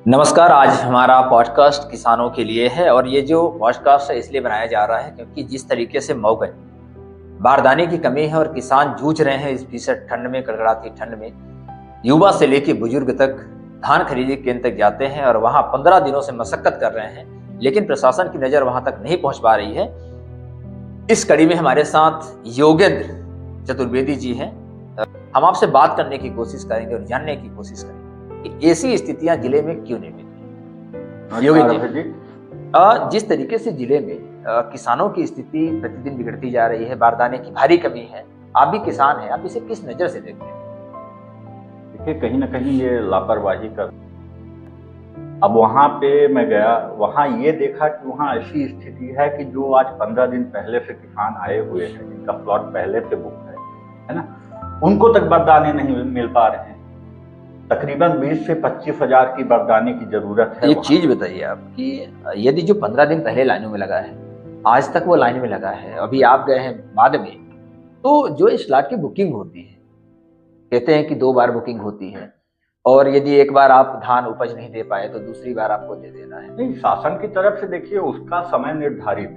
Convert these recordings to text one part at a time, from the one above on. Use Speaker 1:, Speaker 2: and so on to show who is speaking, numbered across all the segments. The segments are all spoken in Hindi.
Speaker 1: नमस्कार। आज हमारा पॉडकास्ट किसानों के लिए है और ये जो पॉडकास्ट है इसलिए बनाया जा रहा है क्योंकि जिस तरीके से मौसम बारदाने की कमी है और किसान जूझ रहे हैं इस भीषण ठंड में, कड़कड़ाती ठंड में। युवा से लेकर बुजुर्ग तक धान खरीदी केंद्र तक जाते हैं और वहां 15 दिनों से मशक्कत कर रहे हैं, लेकिन प्रशासन की नजर वहां तक नहीं पहुंच पा रही है। इस कड़ी में हमारे साथ योगेंद्र चतुर्वेदी जी हैं। हम आपसे बात करने की कोशिश करेंगे और जानने की कोशिश करेंगे कि ऐसी स्थितियां जिले में क्यों नहीं मिलती। योगेंद्र जी, जिस तरीके से जिले में किसानों की स्थिति प्रतिदिन बिगड़ती जा रही है, बारदाने की भारी कमी है, आप भी किसान हैं, आप इसे किस नजर से देखते हैं?
Speaker 2: देखिए, कहीं ना कहीं ये लापरवाही कर। अब वहां पे मैं गया, वहां ये देखा कि वहां ऐसी स्थिति है कि जो आज 15 दिन पहले से किसान आए हुए हैं, जिनका प्लॉट पहले से बुक है ना, उनको तक बारदाने नहीं मिल पा रहे हैं। तकरीबन 20 से 25 हजार की बारदाने की जरूरत है।
Speaker 1: एक चीज बताइए आप कि यदि जो 15 दिन पहले लाइनों में लगा है, आज तक वो लाइन में लगा है, अभी आप गए हैं बाद में, तो जो स्लॉट की बुकिंग होती है, कहते हैं कि 2 बार बुकिंग होती है और यदि एक बार आप धान उपज नहीं दे पाए तो दूसरी बार आपको दे देना है।
Speaker 2: नहीं, शासन की तरफ से देखिए उसका समय निर्धारित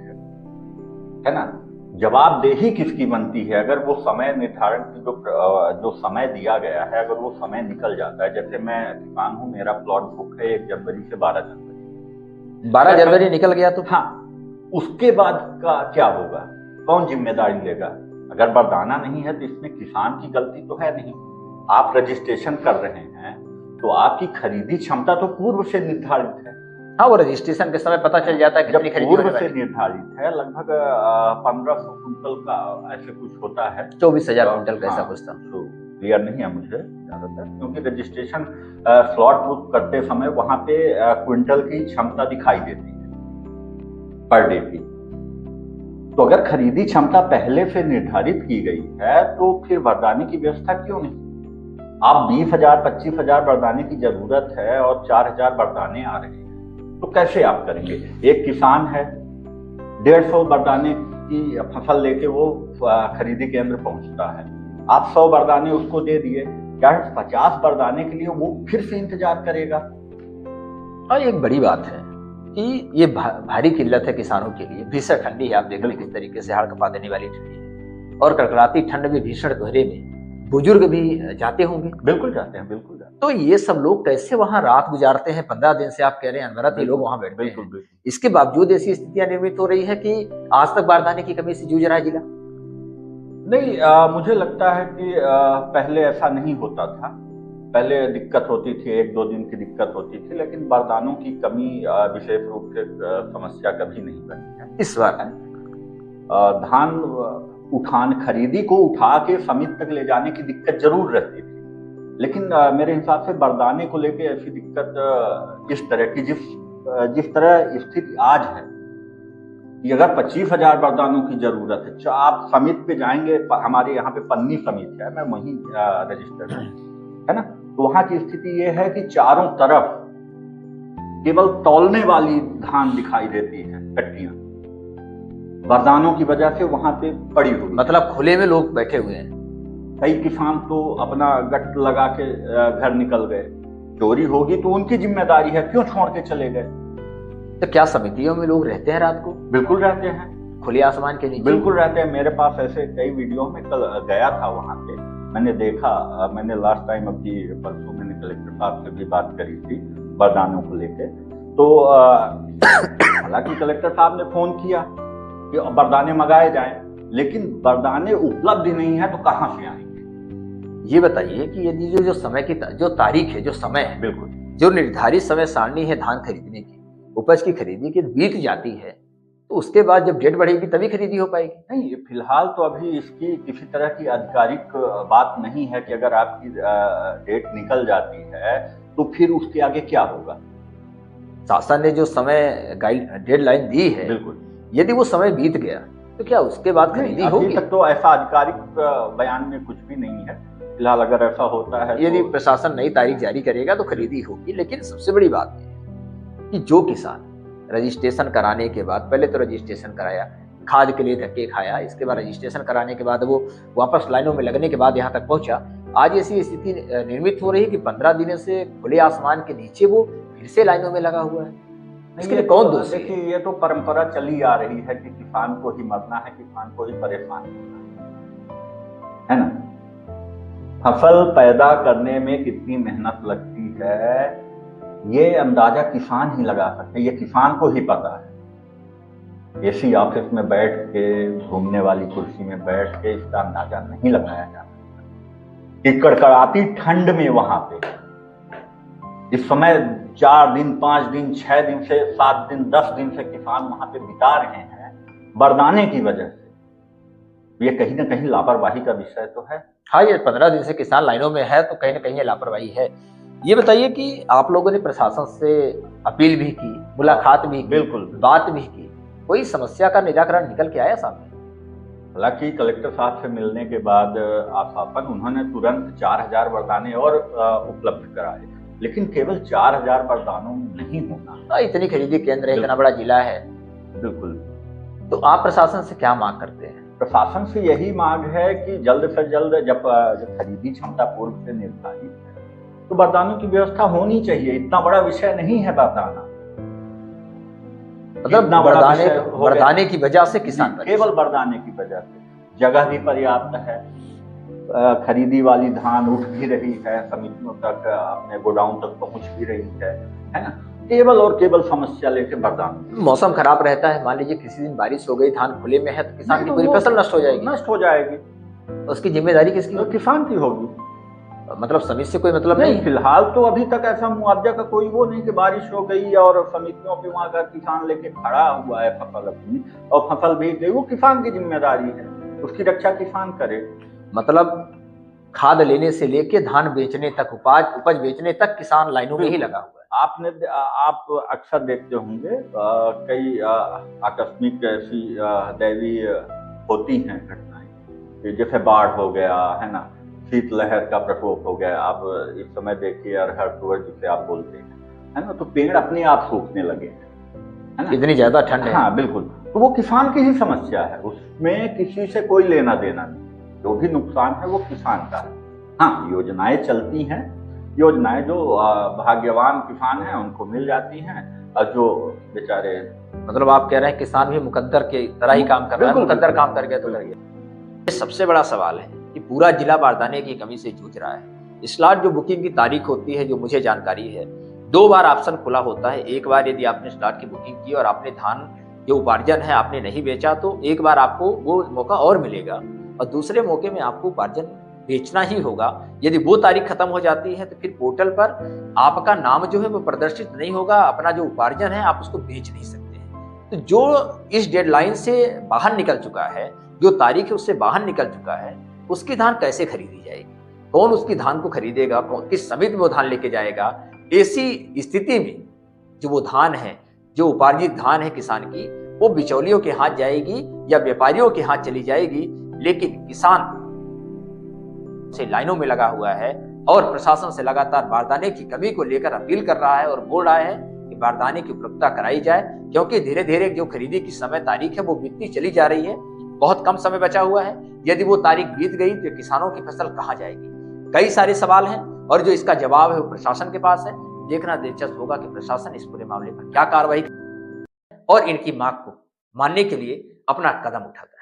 Speaker 2: है ना। जवाबदेही किसकी बनती है? अगर वो समय निर्धारण की जो समय दिया गया है, अगर वो समय निकल जाता है, जैसे मैं किसान हूँ, मेरा प्लॉट बुक है 1 जनवरी से 12 जनवरी,
Speaker 1: 12 जनवरी निकल गया तो
Speaker 2: हाँ, उसके बाद का क्या होगा? कौन जिम्मेदारी लेगा? अगर बारदाना नहीं है तो इसमें किसान की गलती तो है नहीं। आप रजिस्ट्रेशन कर रहे हैं तो आपकी खरीदी क्षमता तो पूर्व से निर्धारित है।
Speaker 1: हाँ, वो रजिस्ट्रेशन के समय पता चल जाता है कितनी खरीदी
Speaker 2: पूर्व से निर्धारित है। लगभग 1500 कुंटल का ऐसे कुछ होता है,
Speaker 1: 24,000 कुंटल का ऐसा कुछ था।
Speaker 2: तो क्लियर नहीं है मुझे ज्यादातर, क्योंकि रजिस्ट्रेशन स्लॉट बुक करते समय वहां पे क्विंटल की क्षमता दिखाई देती है पर डे की। तो अगर खरीदी क्षमता पहले से निर्धारित की गई है तो फिर बारदाने की व्यवस्था क्यों नहीं? आप 20,000 25,000 बारदाने की जरूरत है और 4,000 बारदाने आ रहे हैं, तो कैसे आप करेंगे? एक किसान है, 150 बारदाने की फसल लेके वो खरीदी केंद्र पहुंचता है, आप 100 बारदाने उसको दे दिए, क्या 50 बारदाने के लिए वो फिर से इंतजार करेगा?
Speaker 1: और एक बड़ी बात है कि ये भारी किल्लत है किसानों के लिए। भीषण ठंडी है, आप देख लें किस तरीके से हाड़ कपा देने वाली ठंडी है और कड़कड़ाती ठंड में, भीषण कोहरे में बुजुर्ग भी जाते होंगे।
Speaker 2: बिल्कुल जाते हैं, बिल्कुल जाते हैं।
Speaker 1: तो ये सब लोग कैसे वहां रात गुजारते हैं? 15 दिन से आप कह रहे हैं अनवरत ही लोग वहां बैठते हैं।
Speaker 2: बिल्कुल।
Speaker 1: इसके बावजूद ऐसी स्थितियां निर्मित हो रही है कि आज तक बारदाने की कमी से जूझ रहा है जिला।
Speaker 2: नहीं, मुझे लगता है कि पहले ऐसा नहीं होता था। पहले दिक्कत होती थी, 1-2 दिन की दिक्कत होती थी, लेकिन बारदानों की कमी विशेष रूप से समस्या कभी नहीं बनी है।
Speaker 1: इस बार
Speaker 2: धान उठान खरीदी को उठा के समिति तक ले जाने की दिक्कत जरूर रहती थी, लेकिन मेरे हिसाब से बारदाने को लेके ऐसी दिक्कत इस तरह की जिस तरह स्थिति आज है कि अगर 25,000 बारदानों की जरूरत है, आप समिति पे जाएंगे, हमारे यहाँ पे पन्नी समिति है, मैं वहीं रजिस्टर्ड है ना, तो वहां की स्थिति ये है कि चारों तरफ केवल तौलने वाली धान दिखाई देती है, कट्टियां बारदानों की वजह से वहां पे पड़ी हुई,
Speaker 1: मतलब खुले में लोग बैठे हुए हैं।
Speaker 2: कई किसान तो अपना गट लगा के घर निकल गए। चोरी होगी तो उनकी जिम्मेदारी है, क्यों छोड़ के चले गए?
Speaker 1: तो क्या समितियों में लोग रहते हैं रात को?
Speaker 2: बिल्कुल रहते हैं,
Speaker 1: खुले आसमान के नीचे
Speaker 2: बिल्कुल रहते हैं। मेरे पास ऐसे कई वीडियो में कल गया था, वहां पे मैंने देखा। मैंने लास्ट टाइम अभी परसों मैंने कलेक्टर साहब से भी बात करी थी बारदानों को लेके, तो हालांकि कलेक्टर साहब ने फोन किया कि बारदाने मंगाए जाएं, लेकिन बारदाने उपलब्ध नहीं है तो कहां से आएंगे?
Speaker 1: ये बताइए कि यदि जो समय की जो तारीख है, जो समय है,
Speaker 2: बिल्कुल
Speaker 1: जो निर्धारित समय सारणी है धान खरीदने की, उपज की खरीदी की, बीत जाती है, तो उसके बाद जब डेट बढ़ेगी तभी खरीदी हो पाएगी।
Speaker 2: नहीं, फिलहाल तो अभी इसकी किसी तरह की आधिकारिक बात नहीं है कि अगर आपकी डेट निकल जाती है तो फिर उसके आगे क्या होगा।
Speaker 1: शासन ने जो समय डेडलाइन दी है,
Speaker 2: बिल्कुल,
Speaker 1: यदि वो समय बीत गया तो क्या उसके बाद खरीदी होगी?
Speaker 2: अभी तक तो ऐसा आधिकारिक बयान में कुछ भी नहीं है। फिलहाल अगर ऐसा होता है,
Speaker 1: यदि प्रशासन नई तारीख जारी करेगा तो खरीदी होगी। लेकिन सबसे बड़ी बात है कि जो किसान रजिस्ट्रेशन कराने के बाद, पहले तो रजिस्ट्रेशन कराया, खाद के लिए धक्के खाया, इसके बाद रजिस्ट्रेशन कराने के बाद वो वापस लाइनों में लगने के बाद यहाँ तक पहुंचा, आज ऐसी स्थिति निर्मित हो रही है कि 15 दिनों से खुले आसमान के नीचे वो फिर से लाइनों में लगा हुआ है। इसके लिए कौन दोषी है?
Speaker 2: देखिए, ये तो परंपरा चली आ रही है कि किसान को ही मरना है, किसान को ही परेशान होना है ना। फसल पैदा करने में कितनी मेहनत लगती है ये अंदाजा किसान ही लगा सकते हैं, ये किसान को ही पता है। एसी ऑफिस में बैठ के, घूमने वाली कुर्सी में बैठ के इसका अंदाजा नहीं लगाया जा सकता कि कड़कड़ाती ठंड में वहां पे इस समय 4 दिन, 5 दिन, 6 दिन से 7 दिन, 10 दिन से किसान वहां पे बिता रहे हैं बरदाने की वजह से। ये कहीं ना कहीं लापरवाही का विषय तो है।
Speaker 1: हाँ, ये 15 दिन से किसान लाइनों में है तो कहीं ना कहीं ये लापरवाही है। ये बताइए कि आप लोगों ने प्रशासन से अपील भी की, मुलाकात भी की,
Speaker 2: बिल्कुल
Speaker 1: बात भी की, कोई समस्या का निराकरण निकल के आया सामने?
Speaker 2: हालांकि कलेक्टर साहब से मिलने के बाद आश्वासन उन्होंने तुरंत 4000 वरदाने और उपलब्ध कराए, लेकिन केवल 4000 वरदानों में नहीं होना।
Speaker 1: इतनी खरीदी केंद्र है, इतना बड़ा जिला है।
Speaker 2: बिल्कुल।
Speaker 1: तो आप प्रशासन से क्या मांग करते हैं?
Speaker 2: प्रशासन से यही मांग है कि जल्द से जल्द जब खरीदी क्षमता पूर्व से निर्धारित है तो वरदानों की व्यवस्था होनी चाहिए। इतना बड़ा विषय नहीं है वरदाना,
Speaker 1: मतलब वरदाने की वजह से किसान
Speaker 2: केवल वरदाने की वजह से। जगह भी पर्याप्त है, खरीदी वाली धान उठ भी रही है, समितियों तक, अपने गोडाउन तक पहुंच भी रही है ना। केवल और केवल समस्या लेके वरदान।
Speaker 1: मौसम खराब रहता है, मान लीजिए किसी दिन बारिश हो गई, धान खुले में है तो किसान की पूरी फसल नष्ट हो जाएगी। तो उसकी जिम्मेदारी किसकी?
Speaker 2: तो किसान की होगी।
Speaker 1: मतलब समिति से कोई मतलब नहीं?
Speaker 2: फिलहाल तो अभी तक ऐसा मुआवजा का कोई वो नहीं कि बारिश हो गई और समितियों पे वहां का किसान लेके खड़ा हुआ है फसल अपनी और फसल बेच गई, वो किसान की जिम्मेदारी है, उसकी रक्षा किसान करे।
Speaker 1: मतलब खाद लेने से लेके धान बेचने तक, उपज बेचने तक किसान लाइनों में ही लगा हुआ है।
Speaker 2: आप अक्सर देखते होंगे कई आकस्मिक ऐसी दैवीय होती हैं घटनाएं, जैसे बाढ़ हो गया है ना, शीतलहर का प्रकोप हो गया। आप इस समय देखिए अरहर तुअर जिसे आप बोलते हैं, है ना, तो पेड़ अपने आप सूखने लगे हैं, है ना,
Speaker 1: इतनी ज्यादा ठंड है।
Speaker 2: हाँ बिल्कुल। तो वो किसान की ही समस्या है, उसमें किसी से कोई लेना देना नहीं। जो भी नुकसान है वो किसान का है। हाँ, योजनाएं चलती हैं, योजनाएं जो भाग्यवान किसान हैं उनको मिल जाती हैं, और जो बेचारे,
Speaker 1: मतलब आप कह रहे हैं किसान भी मुकद्दर के तरह ही काम कर रहा है, मुकद्दर काम कर गया तो कर गया। ये सबसे बड़ा सवाल है कि पूरा जिला बारदाने की कमी से जूझ रहा है। स्लॉट जो बुकिंग की तारीख होती है, जो मुझे जानकारी है, 2 बार ऑप्शन खुला होता है। एक बार यदि आपने स्लॉट की बुकिंग की और आपने धान जो उपार्जन है आपने नहीं बेचा तो एक बार आपको वो मौका और मिलेगा, और दूसरे मौके में आपको उपार्जन बेचना ही होगा। यदि वो तारीख खत्म हो जाती है तो फिर पोर्टल पर आपका नाम जो है वो प्रदर्शित नहीं होगा, अपना जो उपार्जन है आप उसको बेच नहीं सकते हैं। तो जो इस डेडलाइन से बाहर निकल चुका है, जो तारीख है उससे बाहर निकल चुका है, उसकी धान कैसे खरीदी जाएगी? कौन उसकी धान को खरीदेगा? कौन किस समिति में वो धान लेके जाएगा? ऐसी स्थिति में जो वो धान है, जो उपार्जित धान है किसान की, वो बिचौलियों के हाथ जाएगी या व्यापारियों के हाथ चली जाएगी। लेकिन किसान से लाइनों में लगा हुआ है और प्रशासन से लगातार बारदाने की कमी को लेकर अपील कर रहा है और बोल रहा है कि बारदाने की उपलब्धता कराई जाए, क्योंकि धीरे धीरे जो खरीदी की समय तारीख है वो बीतती चली जा रही है। बहुत कम समय बचा हुआ है। यदि वो तारीख बीत गई तो किसानों की फसल कहाँ जाएगी? कई सारे सवाल हैं और जो इसका जवाब है वो प्रशासन के पास है। देखना दिलचस्प होगा कि प्रशासन इस पूरे मामले पर क्या कार्रवाई और इनकी मांग को मानने के लिए अपना कदम उठाता है।